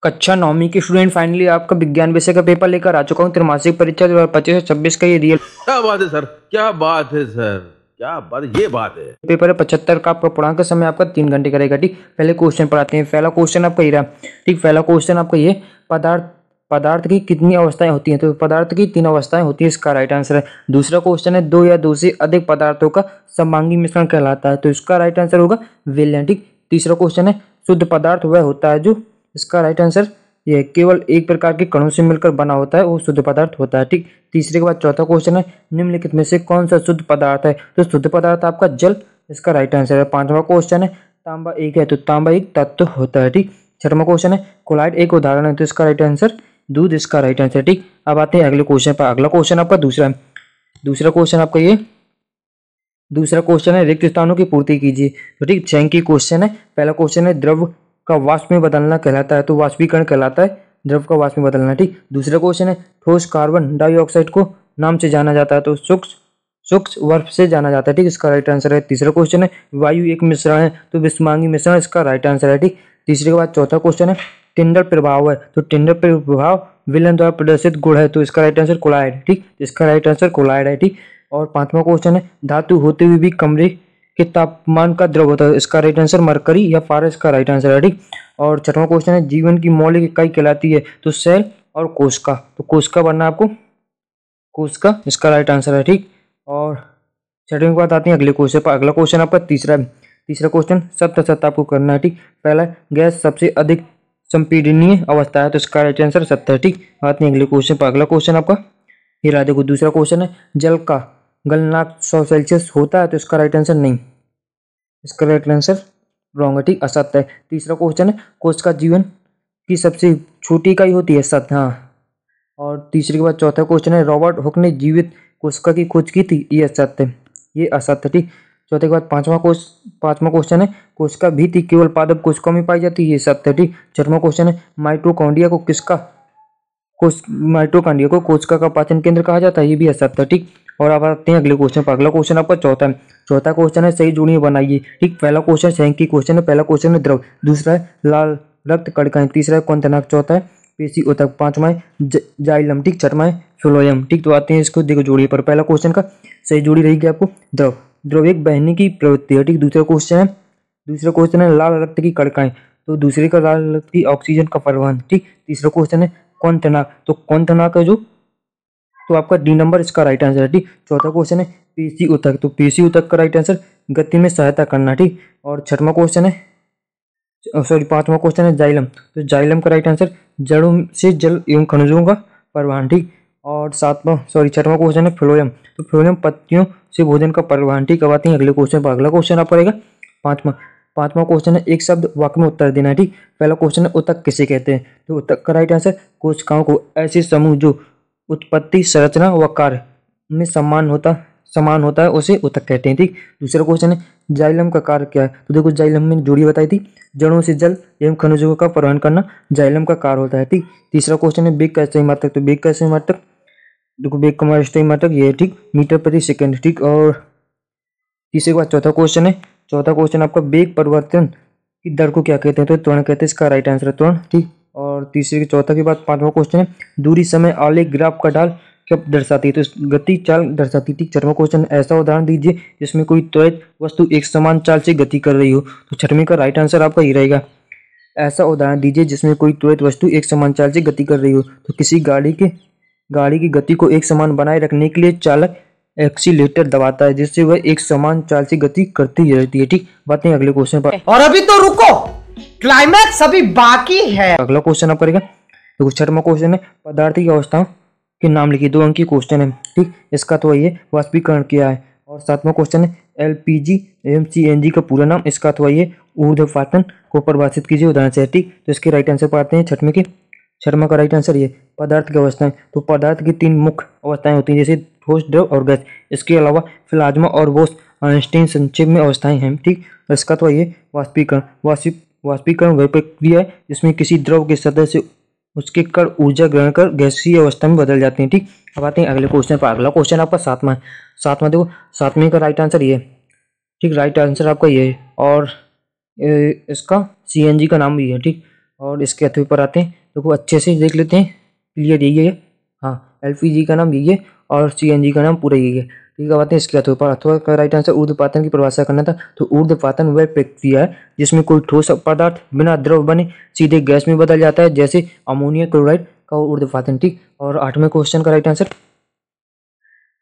कक्षा नौवीं के स्टूडेंट फाइनली आपका विज्ञान विषय का पेपर लेकर आ चुका हूँ। त्रैमासिक परीक्षा 2025 से 26 का ये रियल क्या बात है सर, क्या बात है सर, क्या बात है, ये बात है। पेपर है 75 का। आपका पूर्णांक समय आपका 3 घंटे का रहेगा। ठीक, पहले क्वेश्चन पढ़ाते हैं। पहला क्वेश्चन आपका ये रहा। ठीक, पहला क्वेश्चन आपका ये, पदार्थ की कितनी अवस्थाएं होती हैं? तो पदार्थ की 3 अवस्थाएं होती है, इसका राइट आंसर है। दूसरा क्वेश्चन है, 2 या 2 से अधिक पदार्थों का समांगी मिश्रण कहलाता है, तो इसका राइट आंसर होगा विलयन। ठीक, तीसरा क्वेश्चन है, शुद्ध पदार्थ वह होता है जो, इसका राइट आंसर ये केवल एक प्रकार के कणों से मिलकर बना होता है, वो शुद्ध पदार्थ होता है। ठीक, तीसरे के बाद चौथा क्वेश्चन है, निम्नलिखित में से कौन सा शुद्ध पदार्थ है? तो शुद्ध पदार्थ आपका जल, इसका राइट आंसर है। पांचवा क्वेश्चन है, तांबा एक है, तो तांबा एक तत्व होता है। ठीक, छठवां क्वेश्चन है, कोलाइड एक उदाहरण है, तो इसका राइट आंसर दूध, इसका राइट आंसर। ठीक, अब आते हैं अगले क्वेश्चन पर। अगला क्वेश्चन आपका दूसरा है। दूसरा क्वेश्चन आपका ये, दूसरा क्वेश्चन है, रिक्त स्थानों की पूर्ति कीजिए। तो ठीक, 6 की क्वेश्चन है। पहला क्वेश्चन है, द्रव का वाष्प में बदलना कहलाता है, तो वाष्पीकरण कहलाता है द्रव का वाष्प में बदलना। ठीक, दूसरा क्वेश्चन है, ठोस कार्बन डाइऑक्साइड को नाम से जाना जाता है, तो सूक्ष्म वाष्प से जाना जाता है। ठीक, इसका राइट आंसर है। तीसरा क्वेश्चन है, वायु एक मिश्रण है, तो विषमांगी मिश्रण, इसका राइट आंसर है। ठीक, तीसरे के बाद चौथा क्वेश्चन है, टिंडल प्रभाव है, तो टिंडल प्रभाव विलयन द्वारा प्रदर्शित गुण है, तो इसका राइट आंसर कोलाइड। ठीक, इसका राइट आंसर कोलाइड है। ठीक, और पांचवा क्वेश्चन है, धातु होते हुए भी कमरे के तापमान का द्रव होता है, इसका राइट आंसर मरकरी या पारस का राइट आंसर है। ठीक, और छठवां क्वेश्चन है, जीवन की मौलिक इकाई कहलाती है, तो सेल और कोशिका, तो कोशिका बनना आपको कोशिका, इसका राइट आंसर है। ठीक, और छठवीं के बाद आते हैं अगले क्वेश्चन पर। अगला क्वेश्चन आपका तीसरा है। तीसरा क्वेश्चन सत्य सत्य आपको करना है। ठीक, पहला, गैस सबसे अधिक संपीडनीय अवस्था है, तो इसका राइट आंसर सत्य है। ठीक, आते हैं अगले क्वेश्चन पर। अगला क्वेश्चन आपका ये देखो, दूसरा क्वेश्चन है, जल का गलनांक 100 सेल्सियस होता है, तो इसका राइट आंसर नहीं, इसका राइट आंसर रॉन्ग है। ठीक, असत्य है। तीसरा क्वेश्चन है, कोशिका जीवन की सबसे छोटी इकाई होती है, सत्य, हाँ। और तीसरे के बाद चौथा क्वेश्चन है, रॉबर्ट हुक ने जीवित कोशिका की खोज की थी, ये सत्य है, ये असत्य। ठीक, चौथे के बाद पांचवा क्वेश्चन है, कोशिका भीति केवल पादप कोशिकाओं में पाई जाती है, ये सत्य है। ठीक, छठवां क्वेश्चन है, माइटोकॉन्ड्रिया को कोशिका का पाचन केंद्र कहा जाता है, ये भी असत्य है। ठीक, और अब आते हैं अगले क्वेश्चन पर। अगला क्वेश्चन आपका चौथा है। चौथा क्वेश्चन है, सही जोड़ियां बनाइए। ठीक, पहला क्वेश्चन 6 की क्वेश्चन है। पहला क्वेश्चन है, द्रव, दूसरा है लाल रक्त कणिकाएं, तीसरा है क्वथनांक, चौथा है पेशी ऊतक, पांचवा है जाइलम। ठीक, छठवां है फ्लोएम। ठीक, तो आते हैं इसको देखो जोड़िए पर। पहला क्वेश्चन का सही जोड़ी रहेगी आपको द्रव, द्रव एक बहने की प्रवृत्ति है। ठीक, दूसरा क्वेश्चन है लाल रक्त की कणिकाएं, तो दूसरे का लाल रक्त की ऑक्सीजन का परिवहन। ठीक, तीसरा क्वेश्चन है क्वथनांक, तो क्वथनांक है जो, तो आपका डी नंबर इसका राइट आंसर है। ठीक, चौथा क्वेश्चन है पेशी ऊतक, तो पेशी ऊतक का राइट आंसर गति में सहायता करना। ठीक, और छठवां क्वेश्चन है, पांचवा क्वेश्चन है जाइलम, तो जाइलम का राइट आंसर जड़ों से जल एवं खनिजों का परिवहन। ठीक, और छठवां क्वेश्चन है फ्लोएम, तो फ्लोएम पत्तियों से भोजन का परिवहन। ठीक, अब आते हैं अगले क्वेश्चन पर। अगला क्वेश्चन आप पड़ेगा पांचवा क्वेश्चन है, एक शब्द वाक्य में उत्तर देना है। ठीक, पहला क्वेश्चन है, ऊतक किसे कहते हैं? तो ऊतक का राइट आंसर कोशिकाओं को ऐसे समूह जो उत्पत्ति, संरचना व कार्य में समान होता है, उसे ऊतक कहते हैं। ठीक, दूसरा क्वेश्चन है, जाइलम का कार्य क्या है? तो देखो, जाइलम में जोड़ी बताई थी, जड़ों से जल एवं खनिजों का परिवहन करना जाइलम का कार्य होता है। ठीक, तीसरा क्वेश्चन है, वेग का सही मात्रक, तो वेग का सही मात्रक देखो, वेग का सही मात्रक ये है, ठीक, मीटर प्रति सेकंड। ठीक, और तीसरे के बाद चौथा क्वेश्चन है। चौथा क्वेश्चन आपका, वेग परिवर्तन की दर को क्या कहते हैं? तो त्वरण कहते हैं, इसका राइट आंसर है त्वरण। ठीक, और तीसरे के चौथा के बाद पांचवा क्वेश्चन है, दूरी समय आलेख ग्राफ का ढाल क्या दर्शाती है? तो गति चाल दर्शाती है। ठीक, छठवां क्वेश्चन, ऐसा उदाहरण दीजिए जिसमें कोई त्वरित वस्तु एक समान चाल से गति कर रही हो, तो छठवीं का राइट आंसर आपका ये रहेगा, ऐसा उदाहरण दीजिए जिसमें कोई त्वरित वस्तु एक समान चाल से गति कर रही हो। तो किसी गाड़ी की गति को एक समान बनाए रखने के लिए चालक एक्सीलेटर दबाता है, जिससे वह एक समान चाल से गति करती रहती है। ठीक, बातें अगले क्वेश्चन पर। और अभी तो रुको, क्लाइमैक्स अभी बाकी है। अगला क्वेश्चन आप करेगा, तो छठवां क्वेश्चन है, पदार्थ की अवस्थाओं के नाम लिखिए। 2 अंक की क्वेश्चन है। ठीक, इसका तो ये वाष्पीकरण किया है। और सातवां क्वेश्चन है, एलपीजी एवं सीएनजी का पूरा नाम, इसका तो ये ऊर्ध्वपातन को परिभाषित कीजिए उदाहरण से। ठीक, तो इसके राइट आंसर पर आते हैं। छठवां का राइट आंसर ये, पदार्थ की अवस्थाएं, तो पदार्थ की 3 मुख्य अवस्थाएं होती हैं, जैसे ठोस, द्रव और गैस। इसके अलावा प्लाज्मा और बोस आइंस्टीन संक्षेप में अवस्थाएं हैं। ठीक, इसका तो ये वाष्पीकरण वह प्रक्रिया है जिसमें किसी द्रव के सतह से उसके कण ऊर्जा ग्रहण कर गैसीय अवस्था में बदल जाते हैं। ठीक, अब आते हैं अगले क्वेश्चन पर। अगला क्वेश्चन आपका सातवां देखो, सातवें का राइट आंसर ये, ठीक, राइट आंसर आपका ये है, और इसका सीएनजी का नाम भी है। ठीक, और इसके अथवे पर आते हैं। देखो अच्छे से देख लेते हैं, क्लियर यही है। हाँ, एलपीजी का नाम यही है और सीएनजी का नाम पूरा यही है। ठीक है, बातें इसके अथवा पर। अथवा का राइट आंसर ऊर्ध्वपातन की परिभाषा करना था। तो ऊर्ध्वपातन वह प्रक्रिया है जिसमें कोई ठोस पदार्थ बिना द्रव बने सीधे गैस में बदल जाता है, जैसे अमोनियम क्लोराइड का ऊर्ध्वपातन। ठीक, और 8वें क्वेश्चन का राइट आंसर,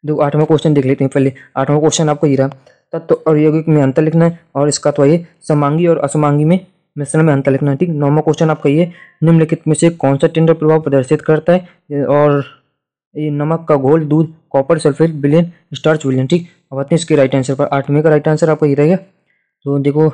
जो 8वां क्वेश्चन देख लेते हैं पहले। 8वां क्वेश्चन आपको ये रहा, तत्व और यौगिक में अंतर लिखना है और इसका तो ये समांगी और असमांगी में मिश्रण में अंतर लिखना है। ठीक, 9वां क्वेश्चन आपका ये, निम्नलिखित में से कौन सा टिंडर प्रभाव प्रदर्शित करता है, और ये नमक का घोल, दूध, कॉपर सल्फेट विलयन, स्टार्च विलयन। ठीक, अब आते हैं इसके राइट आंसर पर। 8वें का राइट आंसर आपका ये रहेगा। तो देखो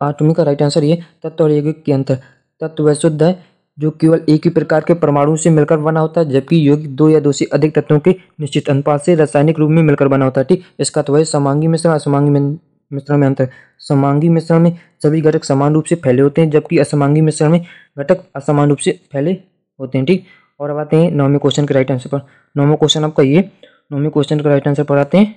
8वें का राइट आंसर ये, तत्व और यौगिक के अंतर। तत्व वह शुद्ध है जो केवल एक ही प्रकार के परमाणु से मिलकर बना होता है, जबकि यौगिक दो या दो से अधिक तत्वों के निश्चित अनुपात से रासायनिक रूप में मिलकर बना होता है। ठीक, इसका तो है समांगी मिश्रण, असमांगी मिश्रण में अंतर। समांगी मिश्रण में सभी घटक समान रूप से फैले होते हैं, जबकि असमांगी मिश्रण में घटक असमान रूप से फैले होते हैं। ठीक, और अब आते हैं 9वें क्वेश्चन के राइट आंसर पर। 9वां क्वेश्चन आपका ये, 9वें क्वेश्चन का राइट आंसर पर आते हैं।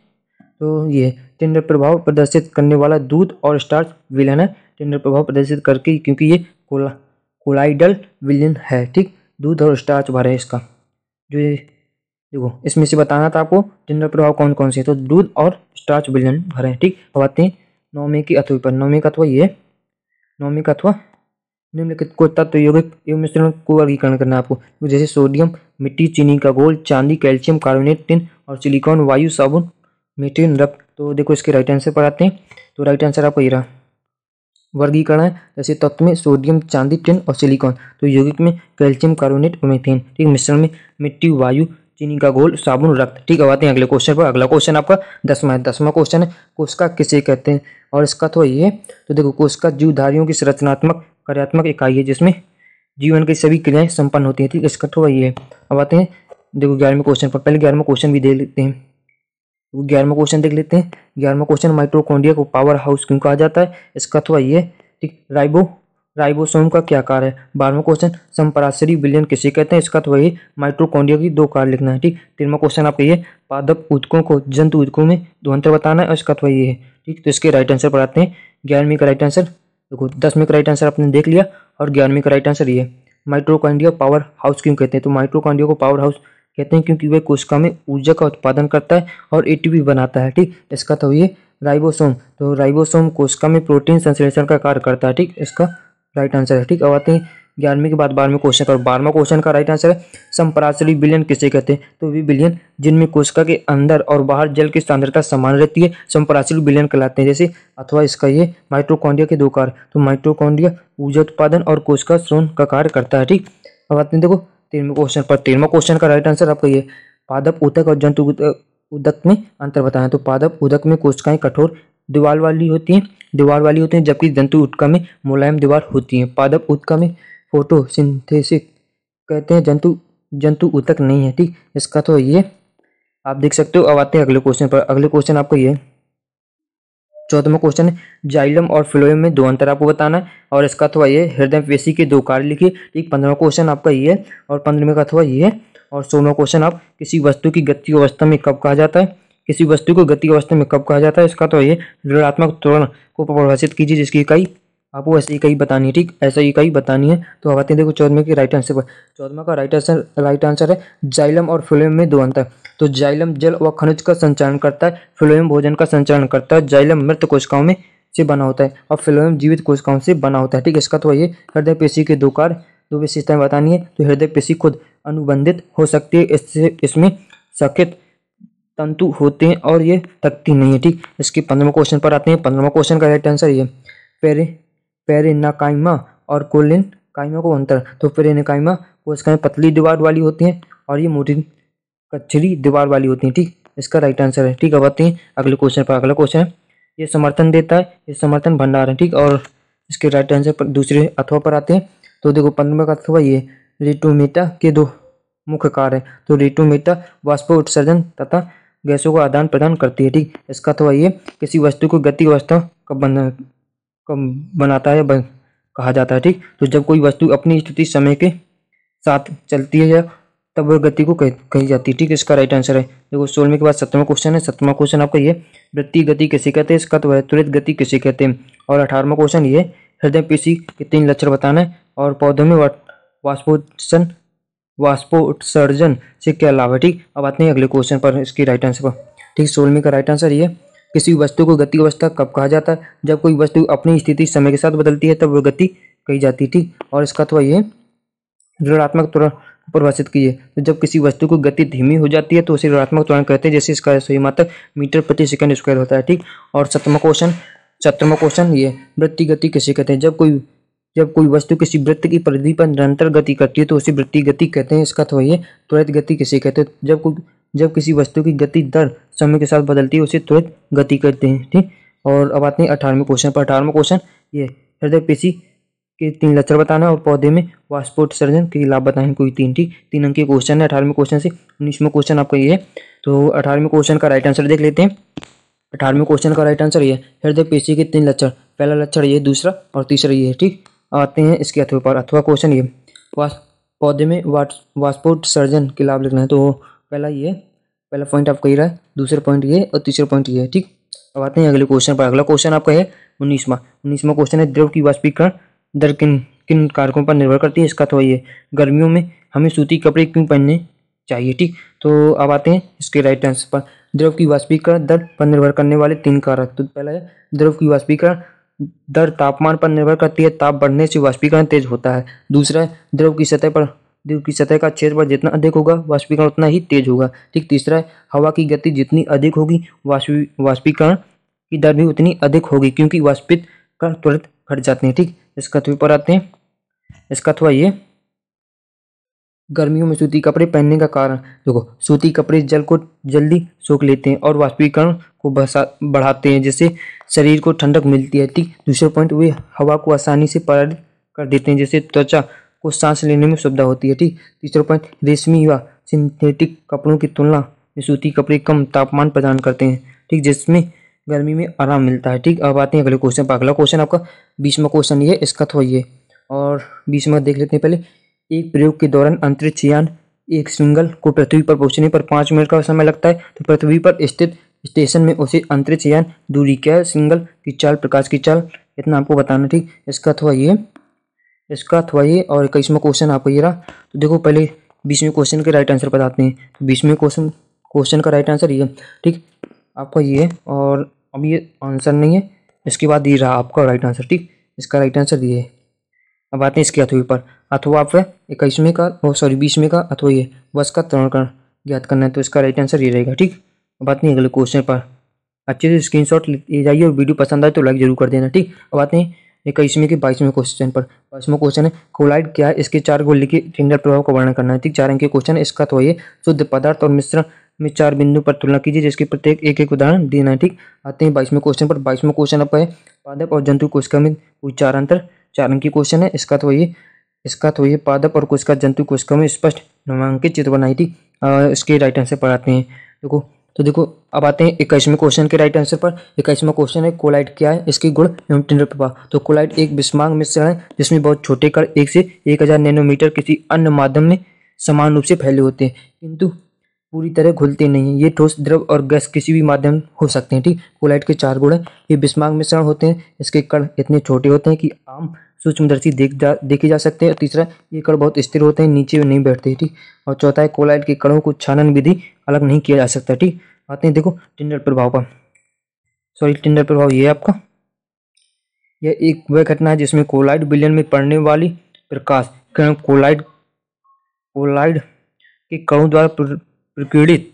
तो ये टिंडर प्रभाव प्रदर्शित करने वाला दूध और स्टार्च विलयन है। टिंडर प्रभाव प्रदर्शित करके, क्योंकि ये कोलाइडल विलयन है। ठीक, दूध और स्टार्च भर है इसका। जो ये देखो, इसमें से बताना था आपको टिंडर प्रभाव कौन कौन से, तो दूध और स्टार्च विलयन भर है। ठीक, अब आते हैं 9वें की अथवा पर। 9वें का अथवा ये, 9वें का अथवा, निम्नलिखित को तत्व यौगिक एवं मिश्रण को वर्गीकरण करना है आपको, जैसे सोडियम, मिट्टी, चीनी का घोल, चांदी, कैल्शियम कार्बोनेट, टिन और सिलिकॉन, वायु, साबुन, मीथेन, रक्त। तो देखो इसके राइट आंसर पर आते हैं। तो राइट आंसर आपको ये रहा, वर्गीकरण है जैसे तत्व में सोडियम, चांदी, टिन और सिलिकॉन। तो यौगिक में कैल्शियम कार्बोनेट और मीथेन। ठीक, मिश्रण में मिट्टी, वायु, चीनी का घोल, साबुन, रक्त। ठीक, अब आते हैं अगले क्वेश्चन पर। अगला क्वेश्चन आपका 10वां है। 10वां क्वेश्चन है, कोशिका किसे कहते हैं, और इसका तो ये है। तो देखो, कोशिका जीवधारियों की संरचनात्मक कार्यात्मक इकाई है जिसमें जीवन की सभी क्रियाएं संपन्न होती हैं। ठीक, इसका तो ये है। अब आते हैं देखो 11वें क्वेश्चन पर। पहले 11वां क्वेश्चन भी देख लेते हैं। 11वां क्वेश्चन देख लेते हैं। 11वां क्वेश्चन, माइटोकॉन्ड्रिया को पावर हाउस क्यों कहा जाता है, इसका तो ये। ठीक, राइबोसोम का क्या कार्य है। 12वां क्वेश्चन, संपराशरी विलयन किसे कहते हैं, इसका तो वही माइटोकॉन्ड्रिया की दो कार्य लिखना है। ठीक, 13वां क्वेश्चन आपका ये, पादप ऊतकों को जंतु ऊतकों में दो अंतर बताना है, और इसका तो ये है। ठीक, तो इसके राइट आंसर पर आते हैं। 11वीं का राइट आंसर देखो, 10वें का राइट आंसर आपने देख लिया, और 11वीं का राइट आंसर ये, माइटोकॉन्ड्रिया पावर हाउस क्यों कहते हैं। तो माइटोकॉन्ड्रिया को पावर हाउस कहते हैं क्योंकि वह कोशिका में ऊर्जा का उत्पादन करता है और एटीपी बनाता है। ठीक, इसका तो ये राइबोसोम। तो राइबोसोम कोशिका में प्रोटीन संश्लेषण का कार्य करता है। ठीक, इसका राइट आंसर है। ठीक, अब आते हैं 11वीं के बाद 12वें क्वेश्चन पर। 12वां क्वेश्चन का राइट आंसर है, संपराशरी विलयन किसे कहते हैं। तो वे विलयन जिनमें कोशिका के अंदर और बाहर जल की सांद्रता समान रहती है संपराशरी विलयन कहलाते हैं। जैसे अथवा इसका ये माइटोकॉन्ड्रिया के दो कार्य। तो माइटोकॉन्ड्रिया ऊर्जा उत्पादन और कोशिका स्रोन का कार्य करता है। ठीक, अब आते हैं देखो 13वें क्वेश्चन पर। 13वां क्वेश्चन का राइट आंसर आपका ये, पादप ऊतक और जंतु ऊतक में अंतर बताएं। तो पादप ऊतक में कोशिकाएं कठोर दीवार वाली होती हैं, जबकि जंतु ऊतक में मुलायम दीवार होती है। पादप ऊतक में फोटोसिंथेसिस कहते हैं, जंतु ऊतक नहीं है। ठीक, इसका तो ये आप देख सकते हो। अब आते हैं अगले क्वेश्चन पर। अगले क्वेश्चन आपको ये 14वां क्वेश्चन है, जाइलम और फ्लोएम में दो अंतर आपको बताना है, और इसका अथवा ये, हृदय पेशी के दो कार्य लिखिए। ठीक, 15वां क्वेश्चन आपका ये है, और 15वें का अथवा ये है। और 16वां क्वेश्चन, आप किसी वस्तु की गति अवस्था में कब कहा जाता है, किसी वस्तु को गति अवस्था में कब कहा जाता है, इसका तो ये, ऋणात्मक त्वरण को परिभाषित कीजिए जिसकी इकाई आपको ऐसी इकाई बतानी है। ठीक, ऐसा इकाई बतानी है। तो अब आते हैं देखो 14वें के राइट आंसर पर। 14वां का राइट आंसर है, जाइलम और फ्लोएम में दो अंतर। तो जाइलम जल व खनिज का संचरण करता है, फ्लोएम भोजन का संचरण करता है। जाइलम मृत कोशिकाओं में से बना होता है और फ्लोएम जीवित कोशिकाओं से बना होता है। ठीक, इसका तो ये, हृदय पेशी के दो कार्य, दो विशेषताएं बतानी है। तो हृदय पेशी खुद अनुबंधित हो सकती है, इसमें सखेत तंतु होते हैं और ये थकती नहीं है। ठीक, इसके 15वें क्वेश्चन पर आते हैं। 15वां क्वेश्चन का राइट आंसर ये, पेरेन्काइमा और कोलिनकाइमा को अंतर। तो पेरेन्काइमा कोशिकाएं पतली दीवार वाली होती हैं और ये मोटी कचरी दीवार वाली होती हैं। ठीक, इसका राइट आंसर है। ठीक, अब आते हैं अगले क्वेश्चन पर। अगला क्वेश्चन है, ये समर्थन देता है, ये समर्थन भंडार है। ठीक, और इसके राइट आंसर पर दूसरे अथवा पर आते हैं। तो देखो 15वें का अथवा ये, रेटोमेटा के दो मुख्य कार्य है। तो रेटोमेटा वाष्प उत्सर्जन तथा गैसों का आदान प्रदान करती है। ठीक, इसका अथवा ये, किसी वस्तु को गति अवस्था कब बनाता है कहा जाता है। ठीक, तो जब कोई वस्तु अपनी स्थिति समय के साथ चलती है या तब वह गति को कही जाती है। ठीक, इसका राइट आंसर है। देखो 16वें के बाद 17वां क्वेश्चन है। 17वां क्वेश्चन आपका ये, वृत्तीय गति किसे कहते हैं, इसका तो है, त्वरित गति किसे कहते हैं। और 18वां क्वेश्चन ये, हृदय पेशी के 3 लक्षण बताना है और पौधों में वाष्पोत्सर्जन से क्या लाभ है। ठीक, अब आते हैं अगले क्वेश्चन पर, इसकी राइट आंसर पर। ठीक, 16वीं का राइट आंसर ये, किसी वस्तु को गति अवस्था कब कहा जाता है? जब कोई वस्तु अपनी स्थिति समय के साथ बदलती है तब वह गति कही जाती है। ठीक, और इसका अथवा ये ऋणात्मक त्वरण परिभाषित कीजिए। तो जब किसी वस्तु को गति धीमी हो जाती है तो उसे ऋणात्मक त्वरण कहते हैं, जैसे इसका सही मात्रक मीटर प्रति सेकंड स्क्वायर होता है। ठीक, और 17वां क्वेश्चन ये, वृत्तीय गति किसे कहते हैं? जब कोई वस्तु किसी वृत्त की परिधि पर निरंतर गति करती है तो उसे वृत्तीय गति कहते हैं। इसका अथवा ये, त्वरित गति किसे कहते हैं? जब किसी वस्तु की गति दर समय के साथ बदलती है उसे त्वरित गति कहते हैं। ठीक, और अब आते हैं 18वें क्वेश्चन पर। 18वां क्वेश्चन ये, हृदय पेशी के 3 लक्षण बताना है और पौधे में वाष्पोत्सर्जन के लाभ बताएं कोई 3। ठीक, 3 अंक के क्वेश्चन है 18वें क्वेश्चन से। 19वां क्वेश्चन आपका ये है, तो 18वें क्वेश्चन का राइट आंसर देख लेते हैं। 18वें क्वेश्चन का राइट आंसर ये, हृदय पेशी के 3 लक्षण, पहला लक्षण ये, दूसरा और तीसरा ये है। ठीक, आते हैं इसके अथवा पर। अथवा क्वेश्चन ये, पौधे में वाष्पोत्सर्जन के लाभ लिखना है। तो पहला पॉइंट आपका ये रहा है, दूसरा पॉइंट ये और तीसरा पॉइंट ये है। ठीक, अब आते हैं अगले क्वेश्चन पर। अगला क्वेश्चन आपका है 19वां क्वेश्चन है, द्रव की वाष्पीकरण दर किन कारकों पर निर्भर करती है? इसका तो ये, गर्मियों में हमें सूती कपड़े क्यों पहनने चाहिए? ठीक, तो अब आते हैं इसके राइट आंसर पर। द्रव की वाष्पीकरण दर पर निर्भर करने वाले 3 कारक। तो पहला है, द्रव की वाष्पीकरण दर तापमान पर निर्भर करती है, ताप बढ़ने से वाष्पीकरण तेज होता है। दूसरा है, द्रव की सतह का क्षेत्रफल जितना अधिक होगा वाष्पीकरण उतना ही तेज होगा। ठीक, तीसरा है, हवा की गति जितनी अधिक होगी वाष्पीकरण की दर भी उतनी अधिक होगी, क्योंकि वाष्पित कण त्वरित घट जाते हैं। ठीक, इसका अथवा पर आते हैं। इसका अथवा ये, गर्मियों में सूती कपड़े पहनने का कारण, देखो सूती कपड़े जल को जल्दी सोख लेते हैं और वाष्पीकरण को बढ़ाते हैं, जिससे शरीर को ठंडक मिलती है। ठीक, दूसरा पॉइंट, वे हवा को आसानी से पारित कर देते हैं, जिससे त्वचा को सांस लेने में सुविधा होती है। ठीक, तीसरा पॉइंट, रेशमी व सिंथेटिक कपड़ों की तुलना में सूती कपड़े कम तापमान प्रदान करते हैं। ठीक, जिसमें गर्मी में आराम मिलता है। ठीक, अब आते हैं अगले क्वेश्चन पर। अगला क्वेश्चन आपका 20वां क्वेश्चन ये, इसका अथवा ये, और 20वां देख लेते हैं पहले। एक प्रयोग के दौरान अंतरिक्ष यान एक सिंगल को पृथ्वी पर पहुंचने पर 5 मिनट का समय लगता है, तो पृथ्वी पर स्थित स्टेशन में उसे अंतरिक्ष यान दूरी क्या है? सिंगल की चाल, प्रकाश की चाल, इतना आपको बताना। ठीक, इसका अथवा ये और 21वां क्वेश्चन आपको ये रहा। तो देखो पहले 20वें क्वेश्चन के राइट आंसर बताते हैं। तो 20वें क्वेश्चन का राइट आंसर ये, ठीक, आपका ये है, और अब ये आंसर नहीं है, इसके बाद ये रहा आपका राइट आंसर। ठीक, इसका राइट आंसर ये है। अब आते हैं इसके अथवा पर। अथवा आप 21वें का 20वें का अथवा ये, वर्ष का त्वरण ज्ञात करना है, तो इसका राइट आंसर ये रहेगा। ठीक, अब आते हैं अगले क्वेश्चन पर। अच्छे से स्क्रीनशॉट ले जाइए और वीडियो पसंद आए तो लाइक जरूर कर देना। ठीक, अब आते हैं 21वें के 22वें क्वेश्चन पर। 22वां क्वेश्चन है, कोलाइड क्या है? इसके 4 गुण लिखिए, टिंडल प्रभाव का वर्णन करना है। ठीक, 4 अंक के क्वेश्चन है। इसका तो ये, शुद्ध पदार्थ और मिश्रण में 4 बिंदु पर तुलना कीजिए, जिसके प्रत्येक एक उदाहरण देना है। ठीक, आते हैं 22वें क्वेश्चन पर। 22वां क्वेश्चन आपका है, पादप और जंतु कोशिका में कोई 4 अंतर। 4 अंक की क्वेश्चन है। इसका तो ये पादप और कोशिका जंतु कोशिका में स्पष्ट नामांकित चित्र बनाई थी। इसके राइट आंसर पर आते हैं। देखो अब आते हैं 21वें क्वेश्चन के राइट आंसर पर। 21वां क्वेश्चन है, कोलाइड क्या है? इसके गुण एवं टिंडल प्रभाव। तो कोलाइड एक बिस्मांग मिश्रण है जिसमें बहुत छोटे कण 1 से 1000 नैनोमीटर किसी अन्य माध्यम में समान रूप से फैले होते हैं, किंतु पूरी तरह घुलते नहीं हैं। ये ठोस, द्रव और गैस किसी भी माध्यम हो सकते हैं। ठीक, कोलाइड के 4 गुण हैं। ये बिस्मांग मिश्रण होते हैं, इसके कण इतने छोटे होते हैं कि आम सूक्ष्मदर्शी देखे जा सकते हैं। तीसरा, ये कण बहुत स्थिर होते हैं, नीचे नहीं बैठते। ठीक, और चौथा है, कोलाइड के कणों को छानन विधि अलग नहीं किया जा सकता। ठीक, आते हैं देखो टिंडल प्रभाव पर। टिंडल प्रभाव ये है आपका, यह एक वह घटना है जिसमें कोलाइड विलयन में पड़ने वाली प्रकाश किरण कोलाइड के कणों द्वारा प्रकीर्णित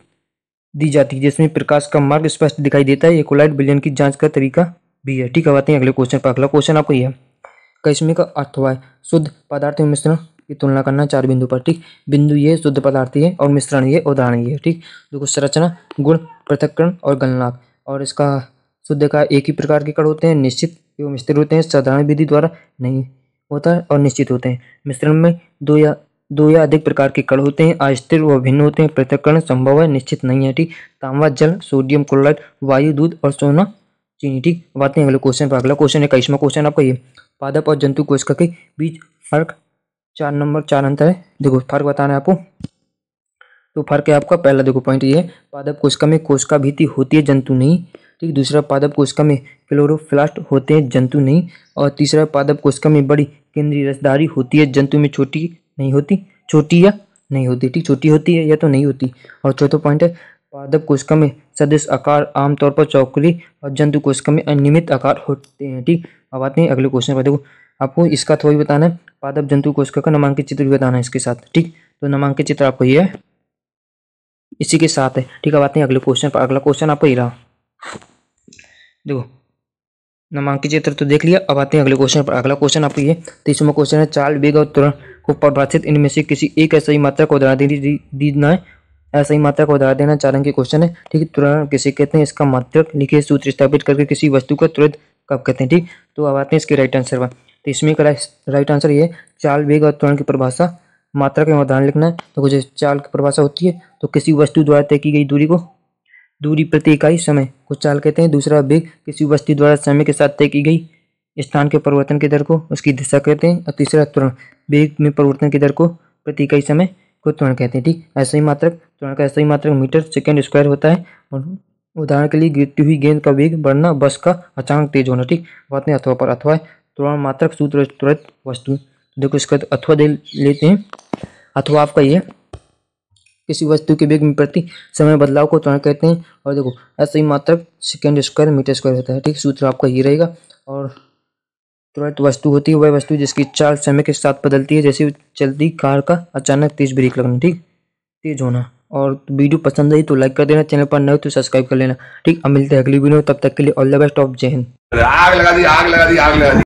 दी जाती है, जिसमें प्रकाश का मार्ग स्पष्ट दिखाई देता है। ये कोलाइड विलयन की जांच का तरीका भी है। ठीक, अब आते हैं अगले क्वेश्चन पर। अगला क्वेश्चन आपको यह है, 21वें का अर्थ हुआ है, शुद्ध पदार्थ में मिश्रण की तुलना करना 4 बिंदु पर। ठीक, बिंदु ये शुद्ध पदार्थ ये और मिश्रण ये, उदाहरण ये। ठीक, देखो संरचना, गुण, पृथक्करण और गलनांक। और इसका शुद्ध का एक ही प्रकार के कण होते हैं, निश्चित एवं स्थिर होते हैं, साधारण विधि द्वारा नहीं होता है और निश्चित होते हैं। मिश्रण में दो या अधिक प्रकार के कण होते हैं, अस्थिर व भिन्न होते हैं, पृथक्करण संभव है, निश्चित नहीं है। ठीक, तांबा, जल, सोडियम क्लोराइड, वायु, दूध और सोना, चीनी। ठीक, अब आते हैं अगले क्वेश्चन पर। अगला क्वेश्चन है 21वां क्वेश्चन आपका ये, पादप और जंतु कोशिका के बीच फर्क 4 अंतर है। देखो फर्क बताना है आपको। तो फर्क है आपका, पहला देखो पॉइंट ये है, पादप कोशिका में कोशिका भीति होती है, जंतु नहीं। ठीक। दूसरा, पादप कोशिका में क्लोरोप्लास्ट होते हैं, जंतु नहीं। और तीसरा, पादप कोशिका में बड़ी केंद्रीय रसधारी होती है, जंतु में छोटी नहीं होती, छोटी या नहीं होती, ठीक। छोटी होती है या तो नहीं होती। और चौथा पॉइंट है, पादप कोशिका में सदस्य आकार आमतौर पर चौकोर और जंतु कोशिका में अनियमित आकार होते हैं, ठीक। अब आते हैं अगले क्वेश्चन पर। देखो, आपको इसका थोड़ा बताना है, पादप जंतु कोशिका का नामांकित चित्र भी बताना है इसके साथ, ठीक। तो नामांकित चित्र आपको ये है, इसी के साथ है, ठीक। अब आते हैं अगले क्वेश्चन पर। अगला क्वेश्चन आपको ये रहा, देखो नामांकित चित्र तो देख लिया। अब आते हैं अगले क्वेश्चन पर। अगला क्वेश्चन आपको ये 30वां क्वेश्चन है, चाल, वेग और त्वरण को परिभाषित इनमें से किसी एक ऐसी मात्रा को उदाहरण देना है। ऐसा ही मात्रा को उदाहरण देना 4 अंक के क्वेश्चन है, ठीक। त्वरण किसे कहते हैं, इसका मात्रक लिखिए, सूत्र स्थापित करके किसी वस्तु को त्वरित कब कहते हैं, ठीक। तो अब आते हैं इसके राइट आंसर पर। तो इसमें का राइट आंसर ये, चाल, वेग और त्वरण की परिभाषा, मात्रा के उदाहरण लिखना है। तो कुछ चाल की परिभाषा होती है, तो किसी वस्तु द्वारा तय की गई दूरी प्रति इकाई समय को चाल कहते हैं। दूसरा, वेग, किसी वस्तु द्वारा समय के साथ तय की गई स्थान के परिवर्तन की दर को उसकी दिशा कहते हैं। और तीसरा, त्वरण, वेग में परिवर्तन की दर को प्रति इकाई समय को त्वरण कहते हैं, ठीक। ऐसा ही मात्रक, त्वरण का ऐसा ही मात्रक मीटर सेकंड स्क्वायर होता है। और उदाहरण के लिए, गिरती हुई गेंद का वेग बढ़ना, बस का अचानक तेज होना, ठीक। बात नहीं अथवा पर। अथवा है त्वरण मात्रक सूत्र त्वरित वस्तु। देखो इसका अथवा दे लेते हैं। अथवा आपका ये, किसी वस्तु के वेग में प्रति समय बदलाव को त्वरण कहते हैं। और देखो ऐसा ही मात्रक सेकंड स्क्वायर मीटर स्क्वायर होता है, ठीक। सूत्र आपका ये रहेगा। और त्वरित वस्तु होती है वह वस्तु जिसकी चाल समय के साथ बदलती है, जैसे चलती कार का अचानक तेज ब्रेक लगना, ठीक, तेज होना। और वीडियो पसंद आई तो लाइक कर देना, चैनल पर नए हो तो सब्सक्राइब कर लेना, ठीक। अब मिलते हैं अगली वीडियो में, तब तक के लिए ऑल द बेस्ट ऑफ जय हिंद। आग लगा दी, आग लगा दी, आग लगा दी।